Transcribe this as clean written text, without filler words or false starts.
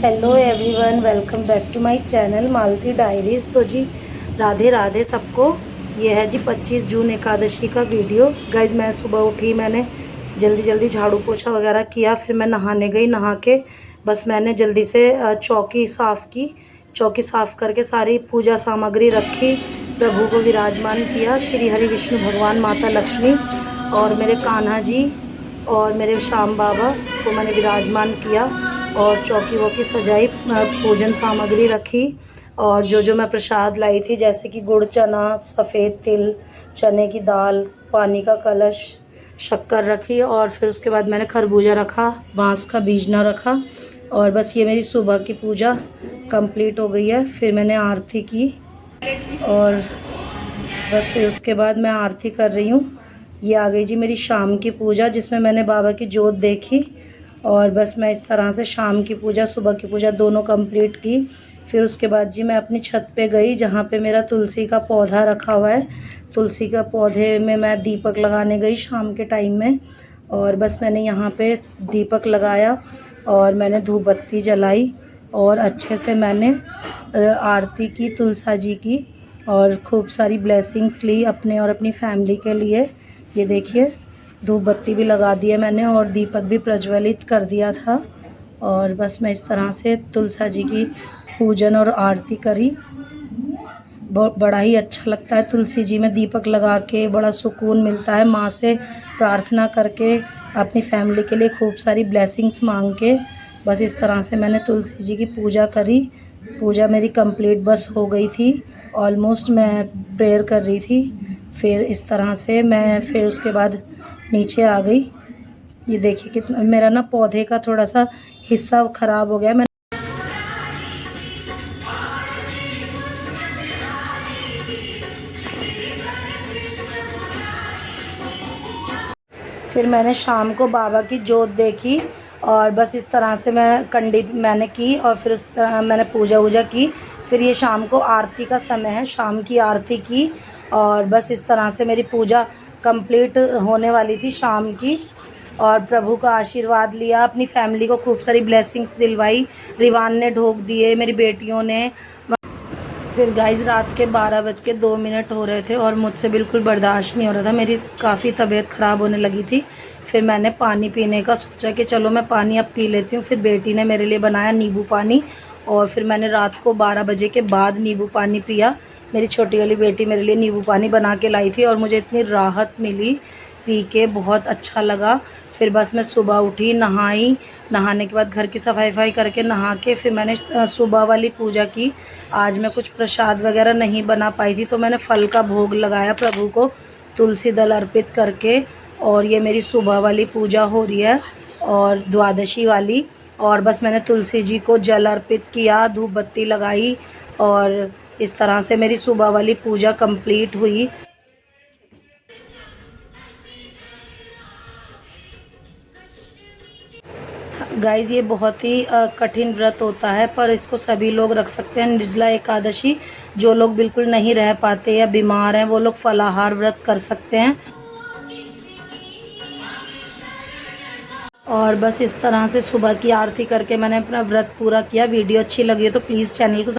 Hello everyone, welcome back to my channel Malti diaries. तो जी राधे राधे सबको। ये है जी 25 जून एकादशी का वीडियो। गाइज मैं सुबह उठी, मैंने जल्दी जल्दी झाड़ू पोछा वगैरह किया, फिर मैं नहाने गई। नहा के बस मैंने जल्दी से चौकी साफ़ की। चौकी साफ़ करके सारी पूजा सामग्री रखी, प्रभु को विराजमान किया। श्री हरि विष्णु भगवान, माता लक्ष्मी और मेरे कान्हा जी और मेरे श्याम बाबा को मैंने विराजमान किया और चौकी वौकी सजाई, पूजन सामग्री रखी। और जो मैं प्रसाद लाई थी, जैसे कि गुड़ चना, सफ़ेद तिल, चने की दाल, पानी का कलश, शक्कर रखी। और फिर उसके बाद मैंने खरबूजा रखा, बांस का बीजना रखा। और बस ये मेरी सुबह की पूजा कंप्लीट हो गई है। फिर मैंने आरती की और बस फिर उसके बाद मैं आरती कर रही हूँ। ये आ गई जी मेरी शाम की पूजा, जिसमें मैंने बाबा की जोत देखी। और बस मैं इस तरह से शाम की पूजा, सुबह की पूजा दोनों कंप्लीट की। फिर उसके बाद जी मैं अपनी छत पे गई, जहाँ पे मेरा तुलसी का पौधा रखा हुआ है। तुलसी का पौधे में मैं दीपक लगाने गई शाम के टाइम में। और बस मैंने यहाँ पे दीपक लगाया और मैंने धूप बत्ती जलाई और अच्छे से मैंने आरती की तुलसा जी की और खूब सारी ब्लेसिंग्स ली अपने और अपनी फैमिली के लिए। ये देखिए धूप बत्ती भी लगा दिया मैंने और दीपक भी प्रज्वलित कर दिया था। और बस मैं इस तरह से तुलसा जी की पूजन और आरती करी। बहुत बड़ा ही अच्छा लगता है तुलसी जी में दीपक लगा के, बड़ा सुकून मिलता है। माँ से प्रार्थना करके, अपनी फैमिली के लिए खूब सारी ब्लेसिंग्स मांग के, बस इस तरह से मैंने तुलसी जी की पूजा करी। पूजा मेरी कंप्लीट बस हो गई थी, ऑलमोस्ट मैं प्रेयर कर रही थी। फिर इस तरह से मैं फिर उसके बाद नीचे आ गई। ये देखिए कितना मेरा ना पौधे का थोड़ा सा हिस्सा ख़राब हो गया। मैं फिर मैंने शाम को बाबा की जोत देखी और बस इस तरह से मैं कंडी मैंने की और फिर उस तरह मैंने पूजा वूजा की। फिर ये शाम को आरती का समय है, शाम की आरती की और बस इस तरह से मेरी पूजा कंप्लीट होने वाली थी शाम की। और प्रभु का आशीर्वाद लिया, अपनी फैमिली को खूब सारी ब्लेसिंग्स दिलवाई। रिवान ने ढोक दिए, मेरी बेटियों ने। फिर गाइस रात के 12:02 हो रहे थे और मुझसे बिल्कुल बर्दाश्त नहीं हो रहा था, मेरी काफ़ी तबीयत ख़राब होने लगी थी। फिर मैंने पानी पीने का सोचा कि चलो मैं पानी अब पी लेती हूँ। फिर बेटी ने मेरे लिए बनाया नींबू पानी और फिर मैंने रात को 12 बजे के बाद नींबू पानी पिया। मेरी छोटी वाली बेटी मेरे लिए नींबू पानी बना के लाई थी और मुझे इतनी राहत मिली, पी के बहुत अच्छा लगा। फिर बस मैं सुबह उठी, नहाई, नहाने के बाद घर की सफाई करके नहा के फिर मैंने सुबह वाली पूजा की। आज मैं कुछ प्रसाद वगैरह नहीं बना पाई थी, तो मैंने फल का भोग लगाया प्रभु को तुलसी दल अर्पित करके। और ये मेरी सुबह वाली पूजा हो रही है और द्वादशी वाली। और बस मैंने तुलसी जी को जल अर्पित किया, धूप बत्ती लगाई और इस तरह से मेरी सुबह वाली पूजा कंप्लीट हुई। गाइज़ ये बहुत ही कठिन व्रत होता है, पर इसको सभी लोग रख सकते हैं। निर्जला एकादशी जो लोग बिल्कुल नहीं रह पाते या बीमार हैं, वो लोग फलाहार व्रत कर सकते हैं। और बस इस तरह से सुबह की आरती करके मैंने अपना व्रत पूरा किया। वीडियो अच्छी लगी हो तो प्लीज़ चैनल को